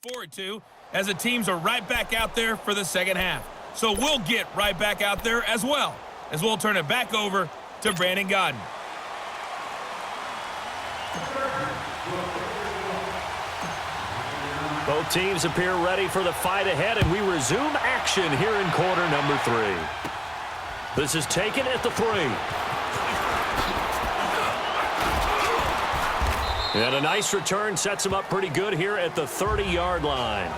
forward to, as the teams are right back out there for the second half. So we'll get right back out there as well, as we'll turn it back over to Brandon Godden. Both teams appear ready for the fight ahead, and we resume action here in quarter number 3. This is taken at the 3. And a nice return sets him up pretty good here at the 30-yard line.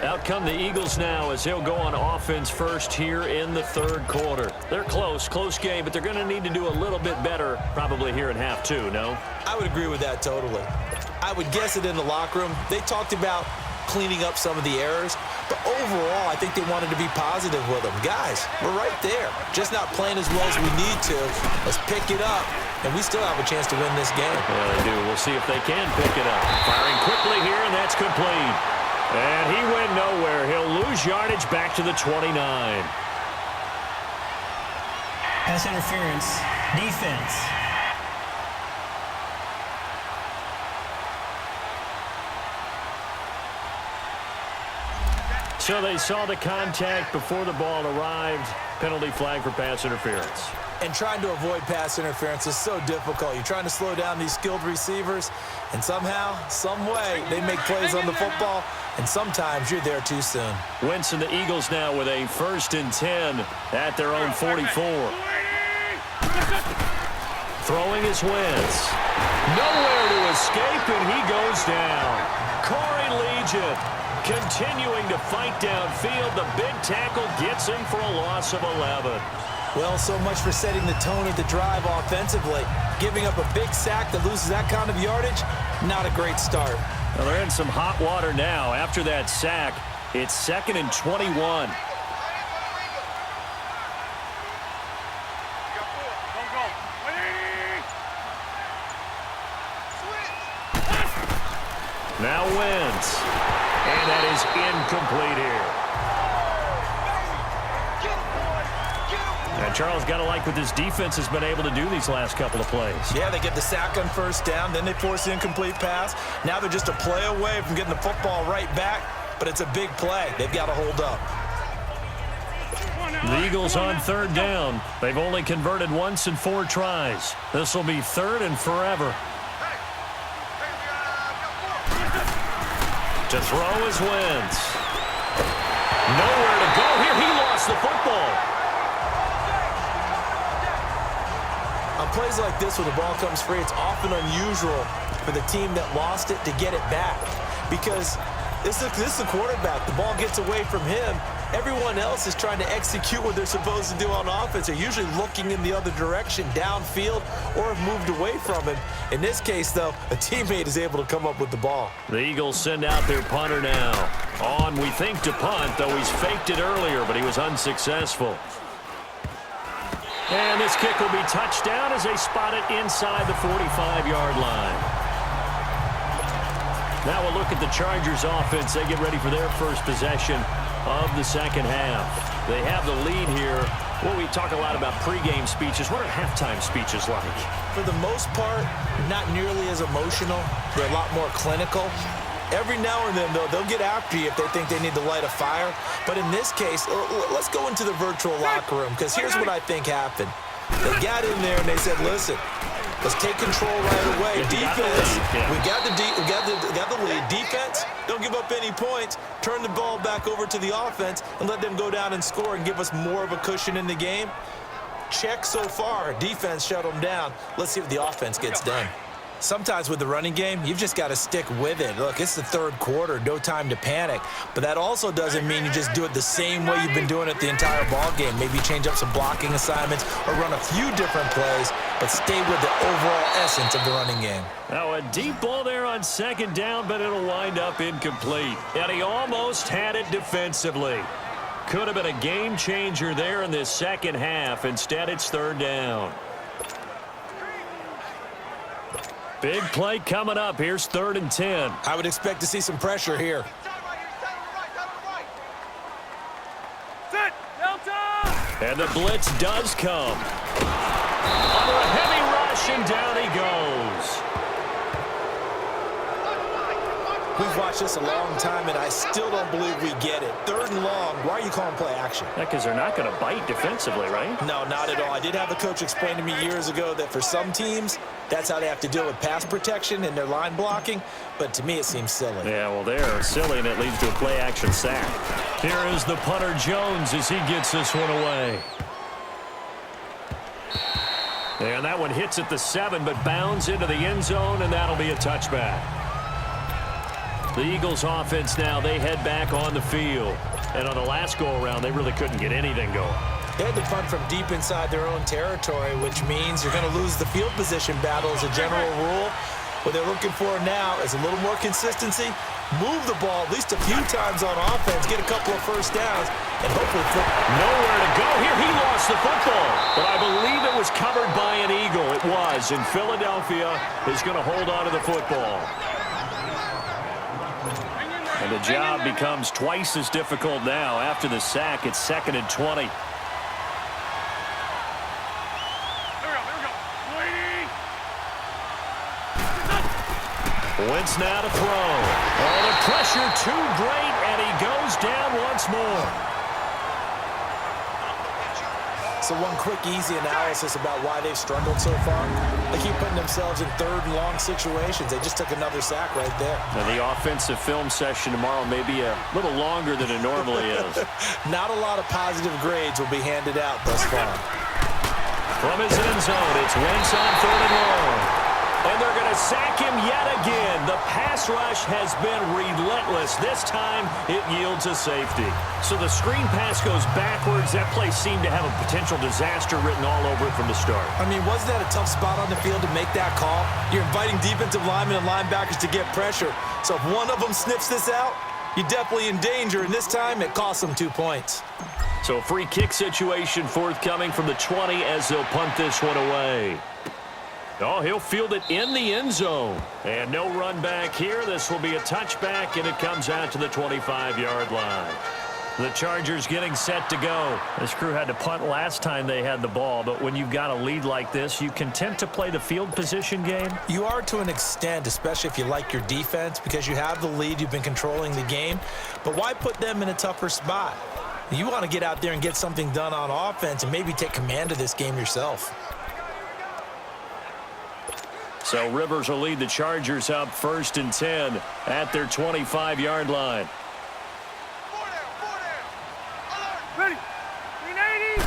Out come the Eagles now as they'll go on offense first here in the third quarter. They're close game, but they're going to need to do a little bit better probably here in half 2, no? I would agree with that totally. I would guess it in the locker room. They talked about cleaning up some of the errors, but overall, I think they wanted to be positive with them. Guys, we're right there. Just not playing as well as we need to. Let's pick it up, and we still have a chance to win this game. Yeah, they do. We'll see if they can pick it up. Firing quickly here, and that's complete. And he went nowhere. He'll lose yardage back to the 29. Pass interference, defense. So they saw the contact before the ball arrived. Penalty flag for pass interference. And trying to avoid pass interference is so difficult. You're trying to slow down these skilled receivers, and somehow, some way, they make plays on the football, and sometimes you're there too soon. Wentz and the Eagles now with a 1st and 10 at their own 44. Throwing is Wentz. Nowhere to escape, and he goes down. Corey Legion continuing to fight downfield. The big tackle gets him for a loss of 11. Well, so much for setting the tone of the drive offensively. Giving up a big sack that loses that kind of yardage, not a great start. Well, they're in some hot water now. After that sack, it's 2nd and 21. Now Wentz. And that is incomplete here. And Charles, got to like what this defense has been able to do these last couple of plays. Yeah, they get the sack on 1st down, then they force the incomplete pass. Now they're just a play away from getting the football right back, but it's a big play. They've got to hold up. The Eagles on 3rd down. They've only converted once in 4 tries. This will be 3rd and forever. To throw is Wentz. Nowhere to go here. He lost the football. On plays like this where the ball comes free, it's often unusual for the team that lost it to get it back. Because this is the quarterback. The ball gets away from him. Everyone else is trying to execute what they're supposed to do on offense. They're usually looking in the other direction, downfield, or have moved away from him. In this case, though, a teammate is able to come up with the ball. The Eagles send out their punter now. On, we think, to punt, though he's faked it earlier, but he was unsuccessful. And this kick will be touchdown as they spot it inside the 45-yard line. Now we'll look at the Chargers offense. They get ready for their first possession of the second half. They have the lead here. Well, we talk a lot about pregame speeches. What are halftime speeches like? For the most part, not nearly as emotional. They're a lot more clinical. Every now and then, though, they'll get after you if they think they need to light a fire. But in this case, let's go into the virtual locker room, because here's what I think happened. They got in there and they said, listen, let's take control right away. Defense, we got the lead. Defense, don't give up any points. Turn the ball back over to the offense and let them go down and score and give us more of a cushion in the game. Check so far. Defense shut them down. Let's see what the offense gets done. Sometimes with the running game, you've just got to stick with it. Look, it's the 3rd quarter, no time to panic. But that also doesn't mean you just do it the same way you've been doing it the entire ball game. Maybe change up some blocking assignments or run a few different plays, but stay with the overall essence of the running game. Now a deep ball there on 2nd down, but it'll wind up incomplete. And he almost had it defensively. Could have been a game changer there in this second half. Instead, it's 3rd down. Big play coming up. Here's 3rd and 10. I would expect to see some pressure here. And the blitz does come. Under a heavy rush, and down he goes. We've watched this a long time, and I still don't believe we get it. 3rd and long, why are you calling play action? Yeah, because they're not going to bite defensively, right? No, not at all. I did have a coach explain to me years ago that for some teams, that's how they have to deal with pass protection and their line blocking, but to me it seems silly. Yeah, well, they're silly, and it leads to a play-action sack. Here is the punter Jones as he gets this one away. And that one hits at the 7, but bounds into the end zone, and that'll be a touchback. The Eagles offense now, they head back on the field. And on the last go-around, they really couldn't get anything going. They had to punt from deep inside their own territory, which means you're going to lose the field position battle as a general rule. What they're looking for now is a little more consistency, move the ball at least a few times on offense, get a couple of first downs, and hopefully flip. Nowhere to go. Here he lost the football, but I believe it was covered by an Eagle. It was, and Philadelphia is going to hold on to the football. And the job becomes twice as difficult now. After the sack, it's 2nd and 20. Wentz now to throw. Oh, the pressure too great, and he goes down once more. So one quick, easy analysis about why they've struggled so far. They keep putting themselves in 3rd and long situations. They just took another sack right there. And the offensive film session tomorrow may be a little longer than it normally is. Not a lot of positive grades will be handed out thus far. From his end zone, it's Wentz on 3rd and long. And they're going to sack him yet again. The pass rush has been relentless. This time, it yields a safety. So the screen pass goes backwards. That play seemed to have a potential disaster written all over it from the start. I mean, wasn't that a tough spot on the field to make that call? You're inviting defensive linemen and linebackers to get pressure. So if one of them sniffs this out, you're definitely in danger. And this time, it costs them 2 points. So a free kick situation forthcoming from the 20 as they'll punt this one away. Oh, he'll field it in the end zone. And no run back here. This will be a touchback, and it comes out to the 25-yard line. The Chargers getting set to go. This crew had to punt last time they had the ball, but when you've got a lead like this, you content to play the field position game? You are to an extent, especially if you like your defense, because you have the lead, you've been controlling the game. But why put them in a tougher spot? You want to get out there and get something done on offense and maybe take command of this game yourself. So Rivers will lead the Chargers up 1st and 10 at their 25-yard line. Ready. 380.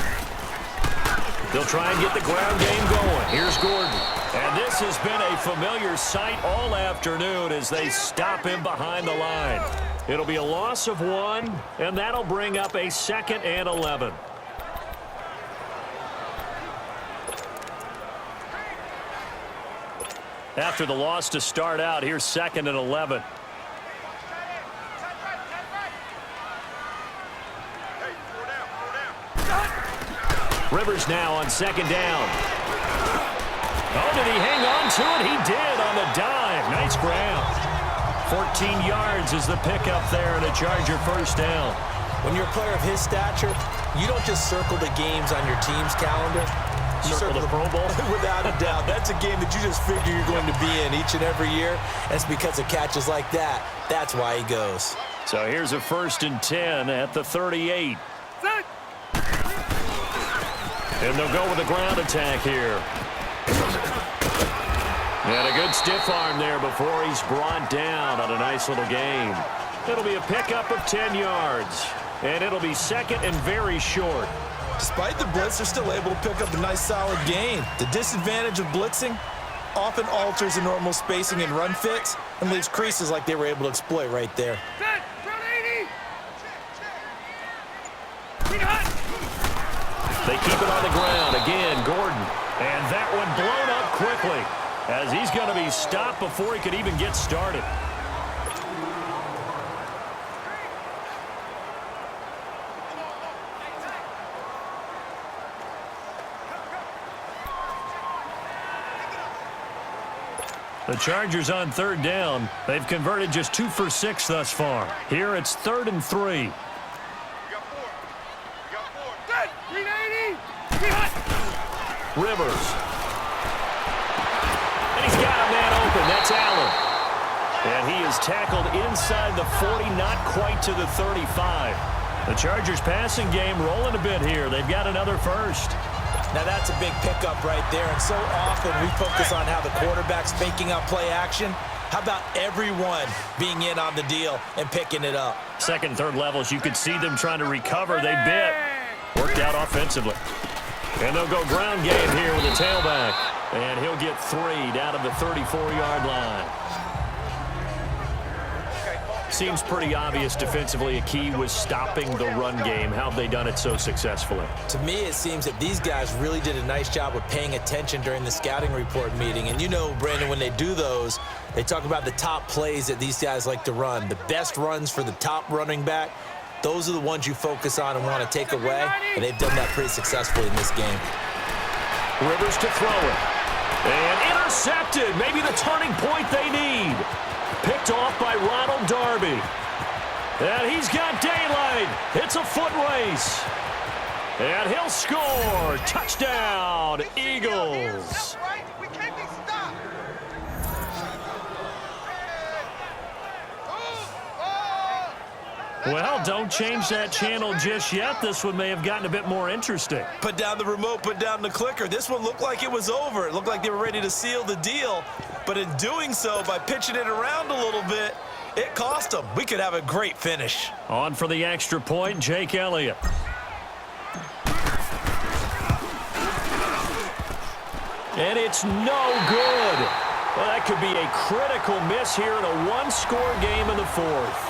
They'll try and get the ground game going. Here's Gordon. And this has been a familiar sight all afternoon as they stop him behind the line. It'll be a loss of 1, and that'll bring up a 2nd and 11. After the loss to start out, here's 2nd and 11. Rivers now on 2nd down. Oh, did he hang on to it? He did on the dive. Nice ground. 14 yards is the pickup there and a Charger 1st down. When you're a player of his stature, you don't just circle the games on your team's calendar. You Circle the Pro Bowl? Without a doubt. That's a game that you just figure you're going to be in each and every year. And it's because of catches like that. That's why he goes. So here's a 1st and 10 at the 38. Set. And they'll go with a ground attack here. And a good stiff arm there before he's brought down on a nice little gain. It'll be a pickup of 10 yards. And it'll be 2nd and very short. Despite the blitz, they're still able to pick up a nice solid gain. The disadvantage of blitzing often alters the normal spacing and run fits and leaves creases like they were able to exploit right there. Set. 180. Green hot. They keep it on the ground. Again, Gordon. And that one blown up quickly as he's going to be stopped before he could even get started. The Chargers on 3rd down. They've converted just 2 for 6 thus far. Here it's 3rd and 3. You got 4. Set. 380. Green hot. Rivers. And he's got a man open. That's Allen. And he is tackled inside the 40, not quite to the 35. The Chargers passing game rolling a bit here. They've got another first. Now that's a big pickup right there, and so often we focus on how the quarterback's faking out play action. How about everyone being in on the deal and picking it up? Second, third levels, you could see them trying to recover. They bit. Worked out offensively. And they'll go ground game here with a tailback. And he'll get 3 down to the 34-yard line. Seems pretty obvious defensively a key was stopping the run game. How have they done it so successfully? To me, it seems that these guys really did a nice job of paying attention during the scouting report meeting. And you know, Brandon, when they do those, they talk about the top plays that these guys like to run. The best runs for the top running back, those are the ones you focus on and want to take away. And they've done that pretty successfully in this game. Rivers to throw it. And intercepted. Maybe the turning point they need. Picked off by Ronald Darby. And he's got daylight. It's a foot race. And he'll score. Touchdown, Eagles. Well, don't change that channel just yet. This one may have gotten a bit more interesting. Put down the remote, put down the clicker. This one looked like it was over. It looked like they were ready to seal the deal. But in doing so, by pitching it around a little bit, it cost them. We could have a great finish. On for the extra point, Jake Elliott. And it's no good. Well, that could be a critical miss here in a one-score game in the fourth.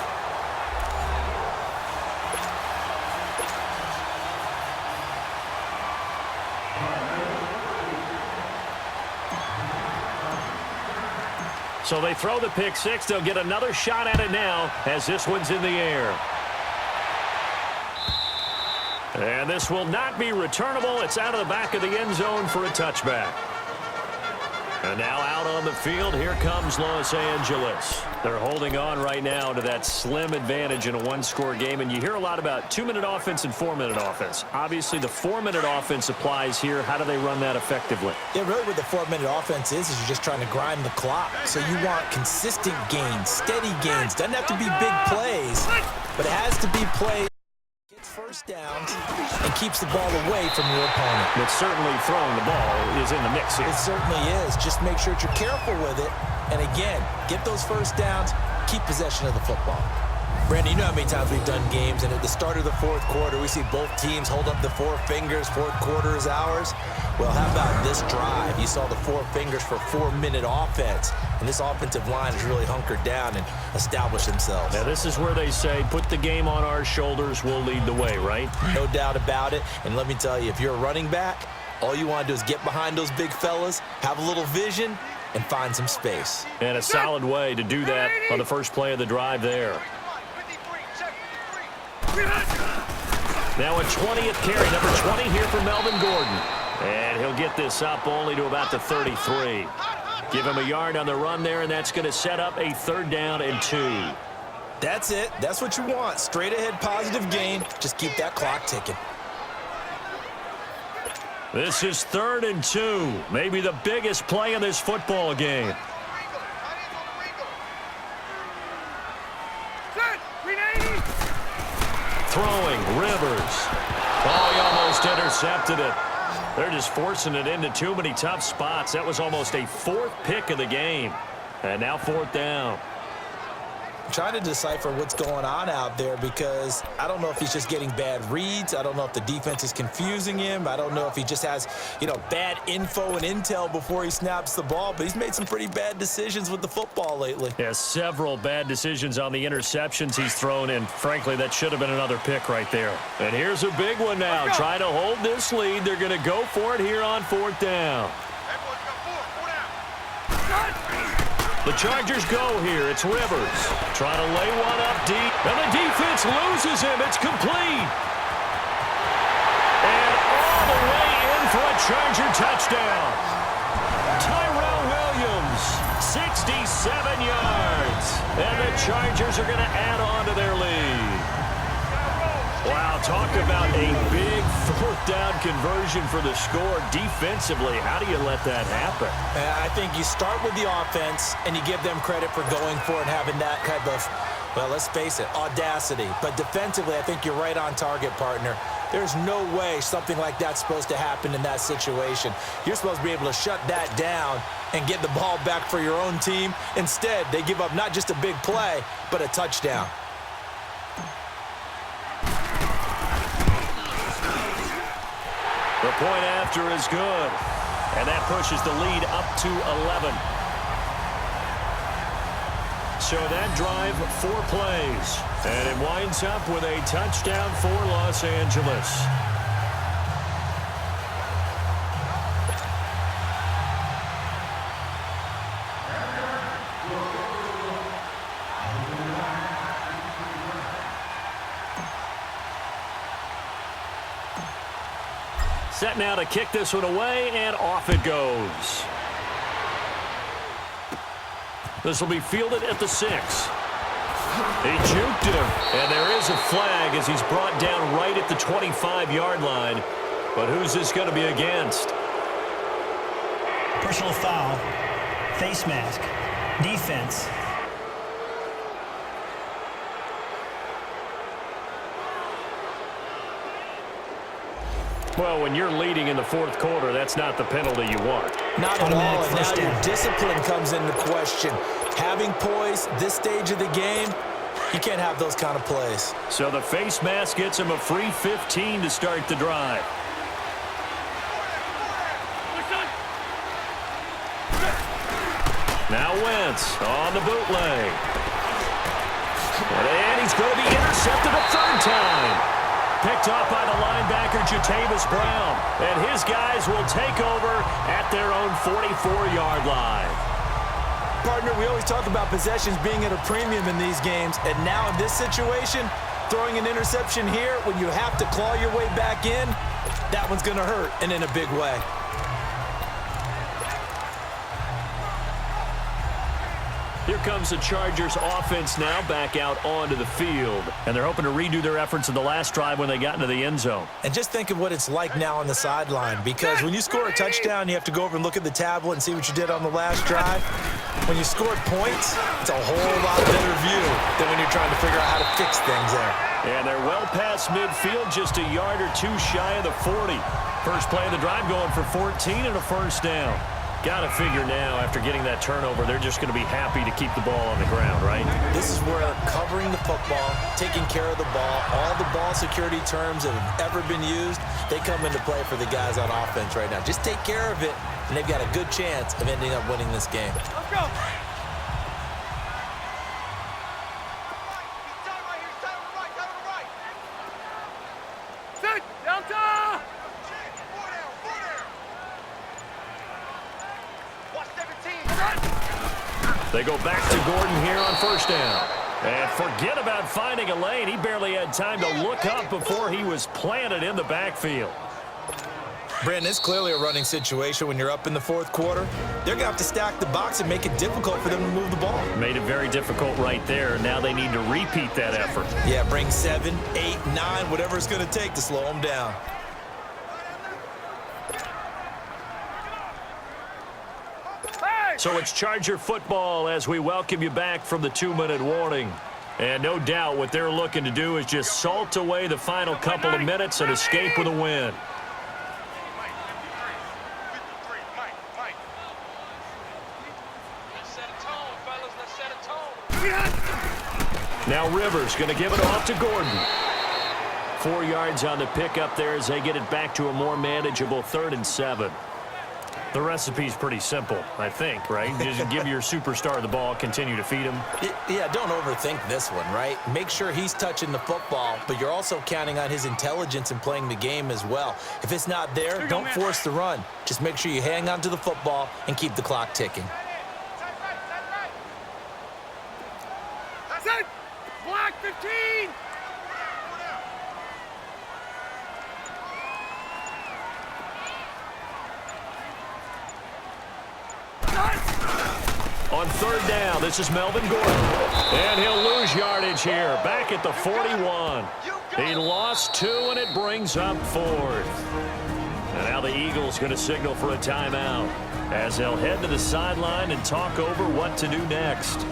So they throw the pick six. They'll get another shot at it now as this one's in the air. And this will not be returnable. It's out of the back of the end zone for a touchback. And now out on the field, here comes Los Angeles. They're holding on right now to that slim advantage in a one-score game. And you hear a lot about 2-minute offense and 4-minute offense. Obviously, the 4-minute offense applies here. How do they run that effectively? Yeah, really what the 4-minute offense is you're just trying to grind the clock. So you want consistent gains, steady gains. Doesn't have to be big plays, but it has to be plays. First downs and keeps the ball away from your opponent. But certainly throwing the ball is in the mix here. It certainly is. Just make sure that you're careful with it. And again, get those first downs, keep possession of the football. Brandon, you know how many times we've done games, and at the start of the fourth quarter, we see both teams hold up the 4 fingers, fourth quarter is ours. Well, how about this drive? You saw the 4 fingers for 4-minute offense, and this offensive line has really hunkered down and established themselves. Now, this is where they say, put the game on our shoulders, we'll lead the way, right? No doubt about it, and let me tell you, if you're a running back, all you want to do is get behind those big fellas, have a little vision, and find some space. And a solid way to do that on the first play of the drive there. Now a 20th carry, number 20 here for Melvin Gordon. And he'll get this up only to about the 33. Give him a yard on the run there, and that's going to set up a 3rd down and 2. That's it. That's what you want. Straight ahead, positive gain. Just keep that clock ticking. This is 3rd and 2. Maybe the biggest play in this football game. Throwing, Rivers. Oh, he almost intercepted it. They're just forcing it into too many tough spots. That was almost a 4th pick of the game. And now 4th down. I'm trying to decipher what's going on out there because I don't know if he's just getting bad reads. I don't know if the defense is confusing him. I don't know if he just has, bad info and intel before he snaps the ball. But he's made some pretty bad decisions with the football lately. Yeah, several bad decisions on the interceptions he's thrown, and frankly, that should have been another pick right there. And here's a big one now. Trying to hold this lead. They're going to go for it here on 4th down. The Chargers go here. It's Rivers. Trying to lay one up deep. And the defense loses him. It's complete. And all the way in for a Charger touchdown. Tyrell Williams, 67 yards. And the Chargers are going to add on to their lead. Wow, talk about a big fourth down conversion for the score. Defensively, how do you let that happen? I think you start with the offense, and you give them credit for going for it and having that kind of, well, let's face it, audacity. But defensively, I think you're right on target, partner. There's no way something like that's supposed to happen in that situation. You're supposed to be able to shut that down and get the ball back for your own team. Instead, they give up not just a big play, but a touchdown. The point after is good, and that pushes the lead up to 11. So that drive, 4 plays, and it winds up with a touchdown for Los Angeles. Set now to kick this one away, and off it goes. This will be fielded at the 6. He juked him, and there is a flag as he's brought down right at the 25-yard line. But who's this going to be against? Personal foul. Face mask. Defense. Well, when you're leading in the fourth quarter, that's not the penalty you want. Not at all, and first now down. your discipline comes into question. Having poise this stage of the game, you can't have those kind of plays. So the face mask gets him a free 15 to start the drive. Now Wentz on the bootleg. And he's going to be intercepted a third time. Picked off by the linebacker, Jatavis Brown. And his guys will take over at their own 44-yard line. Partner, we always talk about possessions being at a premium in these games, and now in this situation, throwing an interception here when you have to claw your way back in, that one's going to hurt, and in a big way. Here comes the Chargers offense now back out onto the field. And they're hoping to redo their efforts in the last drive when they got into the end zone. And just think of what it's like now on the sideline, because when you score a touchdown, you have to go over and look at the tablet and see what you did on the last drive. When you scored points, it's a whole lot better view than when you're trying to figure out how to fix things there. And they're well past midfield, just a yard or two shy of the 40. First play of the drive going for 14 and a first down. Got to figure now, after getting that turnover, they're just going to be happy to keep the ball on the ground, right? This is where covering the football, taking care of the ball, all the ball security terms that have ever been used, they come into play for the guys on offense right now. Just take care of it, and they've got a good chance of ending up winning this game. Let's go. Set. Delta. They go back to Gordon here on first down. And forget about finding a lane. He barely had time to look up before he was planted in the backfield. Brandon, it's clearly a running situation when you're up in the fourth quarter. They're going to have to stack the box and make it difficult for them to move the ball. Made it very difficult right there. Now they need to repeat that effort. Yeah, bring 7, 8, 9, whatever it's going to take to slow them down. So it's Charger football as we welcome you back from the 2-minute warning. And no doubt what they're looking to do is just salt away the final couple of minutes and escape with a win. Now Rivers going to give it off to Gordon. 4 yards on the pickup there as they get it back to a more manageable 3rd and 7. The recipe's pretty simple, I think, right? Just give your superstar the ball, continue to feed him. Yeah, don't overthink this one, right? Make sure he's touching the football, but you're also counting on his intelligence in playing the game as well. If it's not there, don't force the run. Just make sure you hang on to the football and keep the clock ticking. That's it. Black 15. On third down, this is Melvin Gordon. And he'll lose yardage here, back at the 41. He lost 2, and it brings up 4th. And now the Eagles going to signal for a timeout as they'll head to the sideline and talk over what to do next.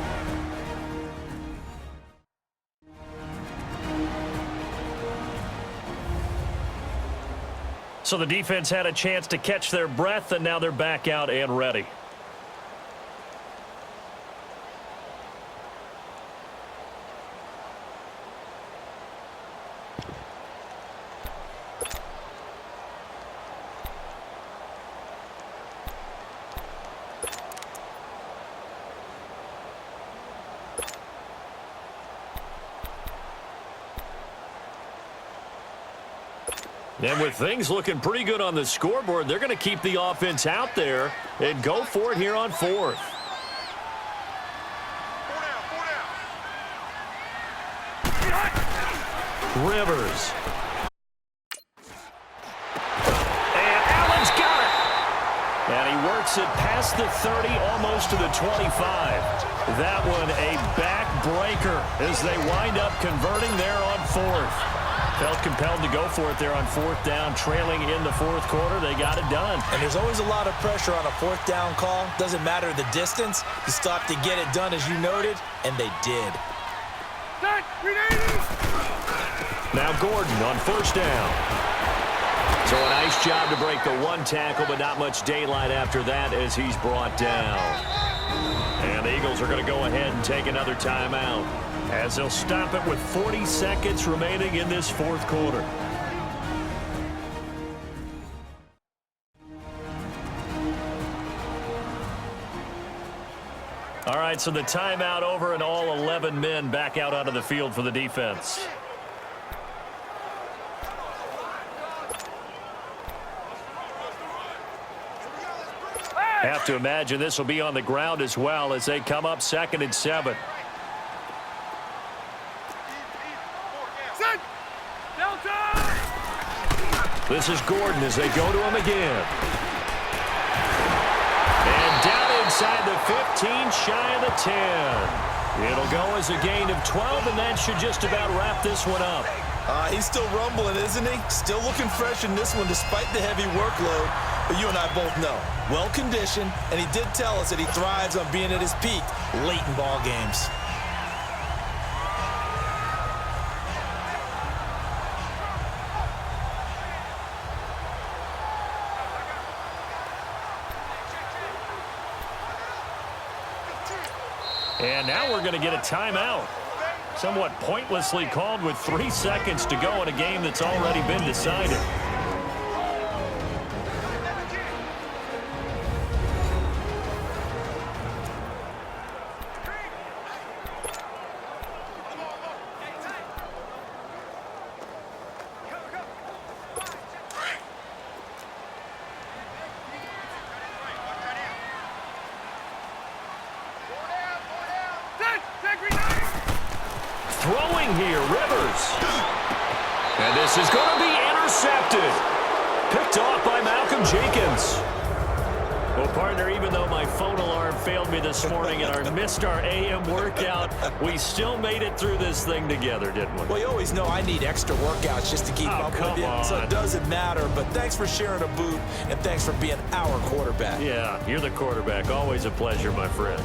So the defense had a chance to catch their breath, and now they're back out and ready. And with things looking pretty good on the scoreboard, they're going to keep the offense out there and go for it here on 4th. Rivers. And Allen's got it. And he works it past the 30, almost to the 25. That one a backbreaker as they wind up converting there on 4th. Felt compelled to go for it there on 4th down, trailing in the 4th quarter. They got it done. And there's always a lot of pressure on a 4th down call. Doesn't matter the distance. You stop to get it done, as you noted, and they did. Now Gordon on 1st down. So a nice job to break the 1 tackle, but not much daylight after that as he's brought down. And the Eagles are going to go ahead and take another timeout, as they'll stop it with 40 seconds remaining in this 4th quarter. All right, so the timeout over and all 11 men back out onto the field for the defense. Have to imagine this will be on the ground as well as they come up 2nd and 7. This is Gordon as they go to him again. And down inside the 15, shy of the 10. It'll go as a gain of 12, and that should just about wrap this one up. He's still rumbling, isn't he? Still looking fresh in this one despite the heavy workload. But you and I both know, well-conditioned, and he did tell us that he thrives on being at his peak late in ball games. And now we're going to get a timeout. Somewhat pointlessly called with 3 seconds to go in a game that's already been decided. Throwing here, Rivers. And this is going to be intercepted. Picked off by Malcolm Jenkins. Well, partner, even though my phone alarm failed me this morning and I missed our AM workout, we still made it through this thing together, didn't we? Well, you always know I need extra workouts just to keep up with you, so it doesn't matter. But thanks for sharing a boot, and thanks for being our quarterback. Yeah, you're the quarterback. Always a pleasure, my friend.